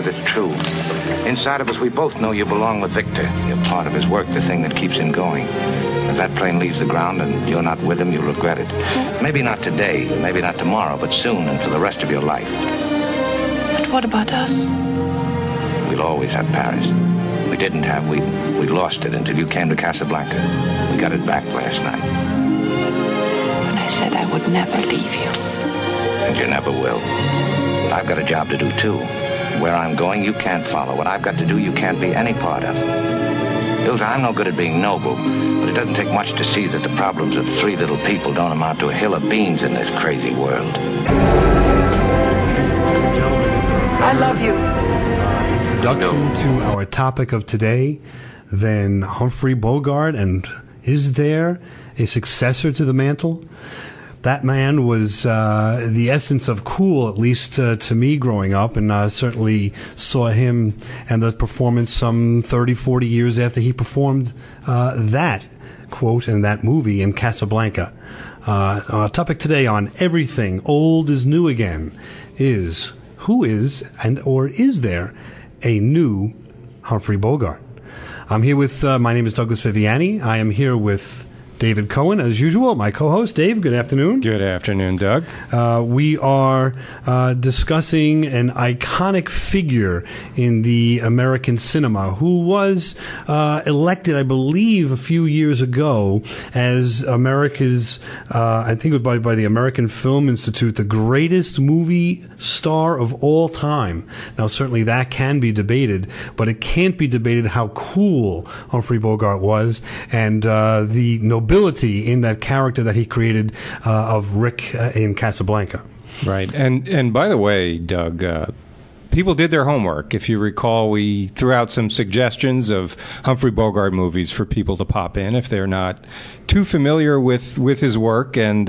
It's true. Inside of us, we both know you belong with Victor. You're part of his work, the thing that keeps him going. If that plane leaves the ground and you're not with him, you'll regret it. Maybe not today, maybe not tomorrow, but soon and for the rest of your life. But what about us? We'll always have Paris. We didn't have. We lost it until you came to Casablanca. We got it back last night. When I said I would never leave you. And you never will. But I've got a job to do, too. Where I'm going, you can't follow. What I've got to do, you can't be any part of. Ilsa, I'm no good at being noble, but it doesn't take much to see that the problems of three little people don't amount to a hill of beans in this crazy world. I love you. Introduction to our topic of today, then Humphrey Bogart, and is there a successor to the mantle? That man was the essence of cool, at least to me growing up, and I certainly saw him and the performance some 30, 40 years after he performed that quote in that movie in Casablanca. Our topic today on Everything Old is New Again is, who is or is there a new Humphrey Bogart? I'm here with, my name is Douglas Viviani. I am here with David Cohen, as usual, my co-host. Dave, good afternoon. Good afternoon, Doug. We are discussing an iconic figure in the American cinema who was elected, I believe, a few years ago as America's, I think it was by the American Film Institute, the greatest movie star of all time. Now, certainly that can be debated, but it can't be debated how cool Humphrey Bogart was and the nobility in that character that he created of Rick in Casablanca. Right. And by the way, Doug, people did their homework. If you recall, we threw out some suggestions of Humphrey Bogart movies for people to pop in if they're not too familiar with his work, and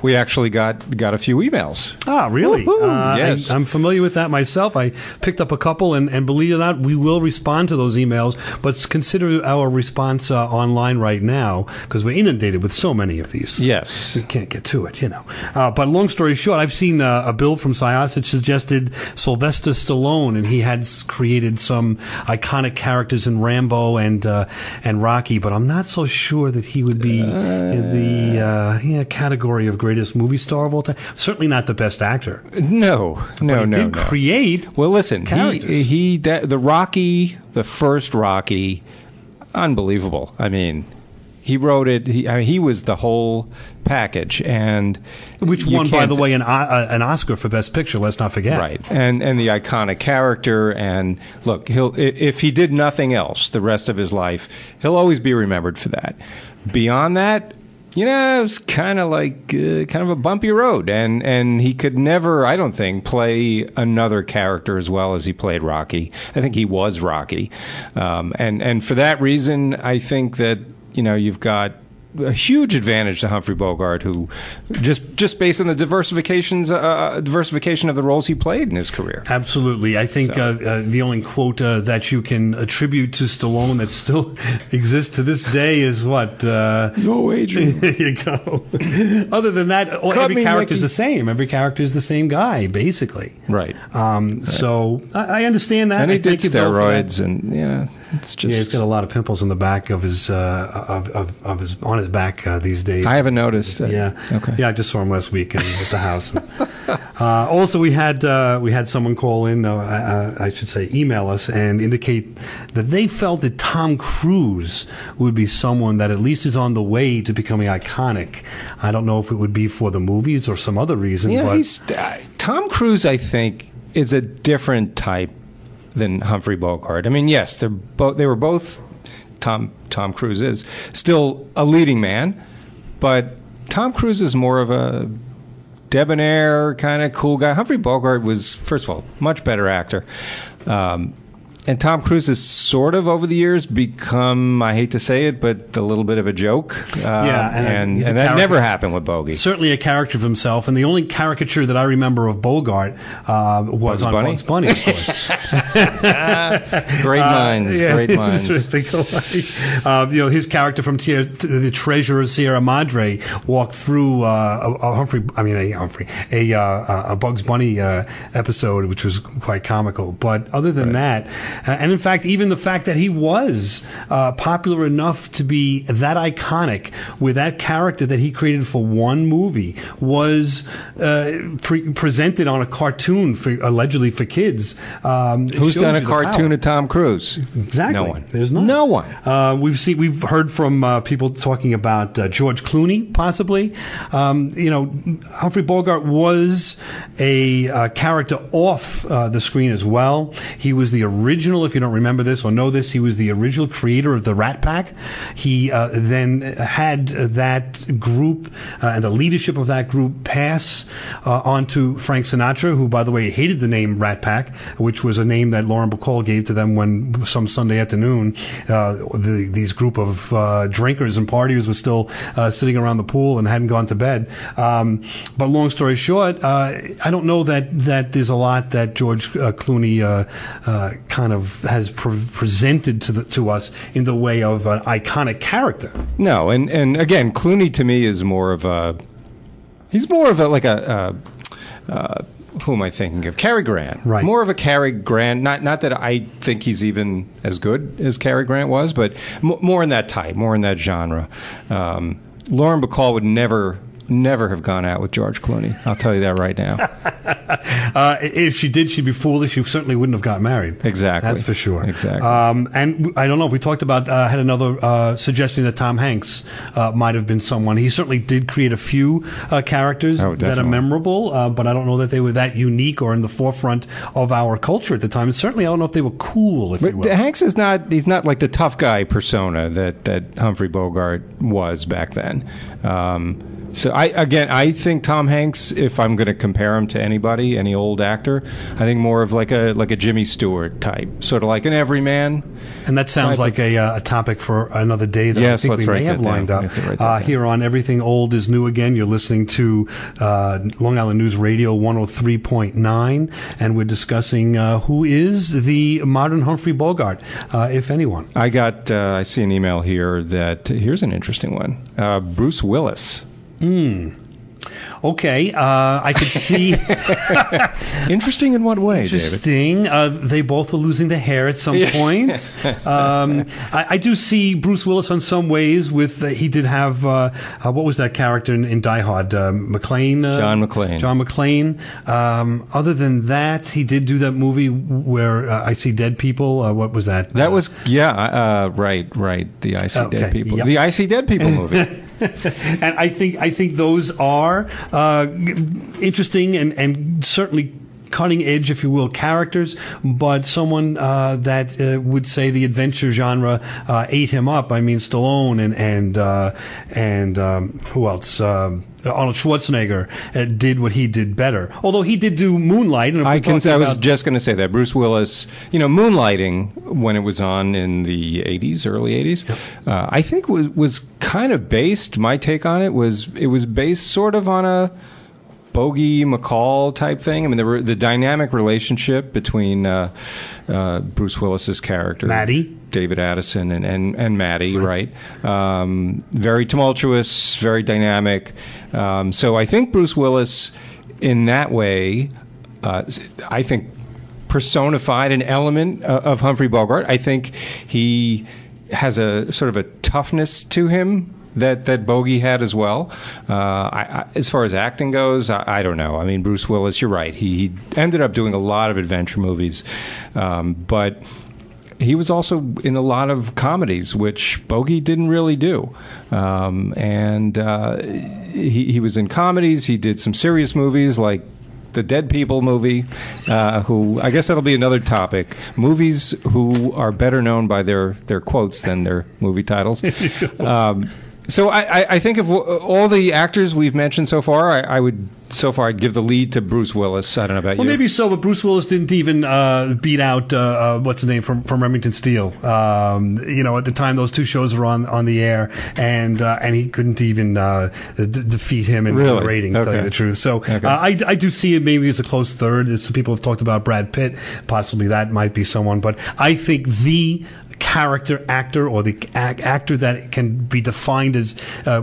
we actually got a few emails. Ah, really? Yes. I'm familiar with that myself. I picked up a couple, and believe it or not, we will respond to those emails, but consider our response online right now, because we're inundated with so many of these. Yes. We can't get to it, you know. But long story short, I've seen a bill from SIOS that suggested Sylvester Stallone, and he had created some iconic characters in Rambo and Rocky, but I'm not so sure that he would be in the category of greatest movie star of all time. Certainly not the best actor. No. But he did create. Well, listen, characters. the first Rocky, unbelievable. I mean, he wrote it. He was the whole package, and which won, by the way, an Oscar for Best Picture. Let's not forget. Right, and the iconic character. And look, if he did nothing else the rest of his life, he'll always be remembered for that. Beyond that, you know, it was kind of a bumpy road, and he could never, I don't think, play another character as well as he played Rocky. I think he was Rocky, and for that reason, I think that, you know, you've got a huge advantage to Humphrey Bogart, who just based on the diversification of the roles he played in his career. Absolutely. I think the only quote that you can attribute to Stallone that still exists to this day is what? Yo, Adrian. There you go. Other than that, every character is the same. Every character is the same guy, basically. Right. So I understand that. And he did steroids, and yeah. It's just, he's got a lot of pimples on the back of his on his back these days. I haven't noticed. Yeah, okay. Yeah, I just saw him last week at the house. Also, we had someone call in, I should say, email us and indicate that they felt that Tom Cruise would be someone that at least is on the way to becoming iconic. I don't know if it would be for the movies or some other reason. Yeah, but Tom Cruise, I think, is a different type than Humphrey Bogart. I mean, yes, they were both. Tom Cruise is still a leading man, but Tom Cruise is more of a debonair kind of cool guy. Humphrey Bogart was, first of all, much better actor. And Tom Cruise has sort of, over the years, become, I hate to say it, but a little bit of a joke. And that never happened with Bogey. Certainly a character of himself. And the only caricature that I remember of Bogart was on Bugs Bunny, of course. Great minds. Yeah, great minds. His character from The Treasure of Sierra Madre walked through a Bugs Bunny episode, which was quite comical. But other than that, and in fact, even the fact that he was popular enough to be that iconic with that character that he created for one movie was presented on a cartoon allegedly for kids. Who's done a cartoon of Tom Cruise? Exactly. No one. There's not. No one. We've heard from people talking about George Clooney, possibly. Humphrey Bogart was a character off the screen as well. He was the original, if you don't remember this or know this, he was the original creator of the Rat Pack. He then had that group and the leadership of that group pass on to Frank Sinatra, who, by the way, hated the name Rat Pack, which was a name that Lauren Bacall gave to them when some Sunday afternoon these group of drinkers and partiers were still sitting around the pool and hadn't gone to bed. But long story short, I don't know that there's a lot that George Clooney kind of has presented to us in the way of an iconic character. No, and again, Clooney to me is more of a who am I thinking of? Cary Grant. Right. More of a Cary Grant. Not that I think he's even as good as Cary Grant was, but more in that type, more in that genre. Lauren Bacall would never have gone out with George Clooney. I'll tell you that right now. If she did, she'd be foolish. She certainly wouldn't have got married. Exactly. That's for sure. Exactly. And I don't know if we talked about, had another suggestion that Tom Hanks might have been someone. He certainly did create a few characters that are memorable, but I don't know that they were that unique or in the forefront of our culture at the time. And certainly I don't know if they were cool, if you will. Hanks is he's not like the tough guy persona that Humphrey Bogart was back then. So I think Tom Hanks, if I'm going to compare him to anybody, any old actor, I think more of like a Jimmy Stewart type, sort of like an everyman. And that sounds like a topic for another day that I think we may have lined up. Here on Everything Old is New Again, you're listening to Long Island News Radio 103.9, and we're discussing who is the modern Humphrey Bogart, if anyone. I see an email here here's an interesting one. Bruce Willis. Okay, I could see. Interesting in what way, Interesting. David? They both were losing their hair at some point. I do see Bruce Willis on some ways. He did have what was that character in Die Hard? McClane. John McClane. John McClane. Other than that, he did do that movie where I See Dead People. What was that? That was right. The I See Dead People. Yep. The I See Dead People movie. And I think those are interesting and certainly cutting edge, if you will, characters, but someone that would say the adventure genre ate him up. I mean, Stallone and who else? Arnold Schwarzenegger did what he did better. Although he did do Moonlight. And I was just going to say that. Bruce Willis, Moonlighting, when it was on in the 80s, early 80s, yep. I think was kind of based, my take on it was based sort of on a Bogey McCall type thing. I mean, the dynamic relationship between Bruce Willis's character, Maddie, David Addison, and Maddie, right? Very tumultuous, very dynamic. So I think Bruce Willis, in that way, I think personified an element of Humphrey Bogart. I think he has a sort of a toughness to him that Bogey had as well. As far as acting goes, I don't know. I mean, Bruce Willis, you're right. He ended up doing a lot of adventure movies, but he was also in a lot of comedies, which Bogey didn't really do. He was in comedies. He did some serious movies like the Dead People movie, who I guess that'll be another topic. Movies who are better known by their quotes than their movie titles. So I think of all the actors we've mentioned so far, I would so far, I'd give the lead to Bruce Willis. I don't know about Well, you. maybe so, but Bruce Willis didn't even beat out what's his name from Remington Steele. At the time those two shows were on the air, and he couldn't even defeat him in Really? ratings. To tell you the truth, so I do see it maybe as a close third. Some people have talked about Brad Pitt, possibly that might be someone, but I think the character actor or the actor that can be defined as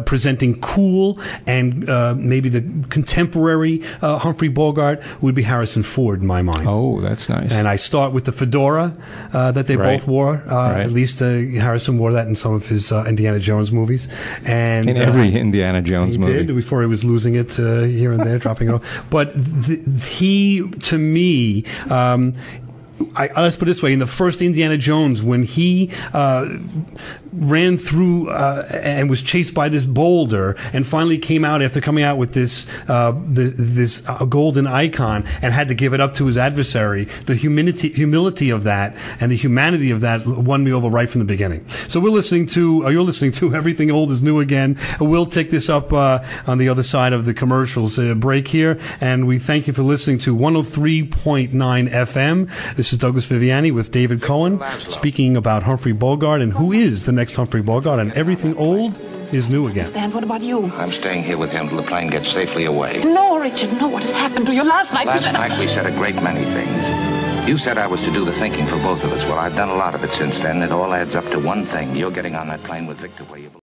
presenting cool and maybe the contemporary Humphrey Bogart would be Harrison Ford in my mind. Oh, that's nice. And I start with the fedora that they both wore. At least Harrison wore that in some of his Indiana Jones movies. And in every Indiana Jones movie. He did, before he was losing it here and there, dropping it off. But he, to me... let's put it this way: in the first Indiana Jones, when he ran through and was chased by this boulder, and finally came out after coming out with this golden icon, and had to give it up to his adversary, the humility of that and the humanity of that won me over right from the beginning. So you're listening to Everything Old is New Again. We'll take this up on the other side of the commercials break here, and we thank you for listening to 103.9 FM. This is Douglas Viviani with David Cohen speaking about Humphrey Bogart and who is the next Humphrey Bogart, and everything old is new again. Stan, what about you? I'm staying here with him till the plane gets safely away. No, Richard, no. What has happened to you? Last night we said a great many things. You said I was to do the thinking for both of us. Well, I've done a lot of it since then. It all adds up to one thing. You're getting on that plane with Victor where you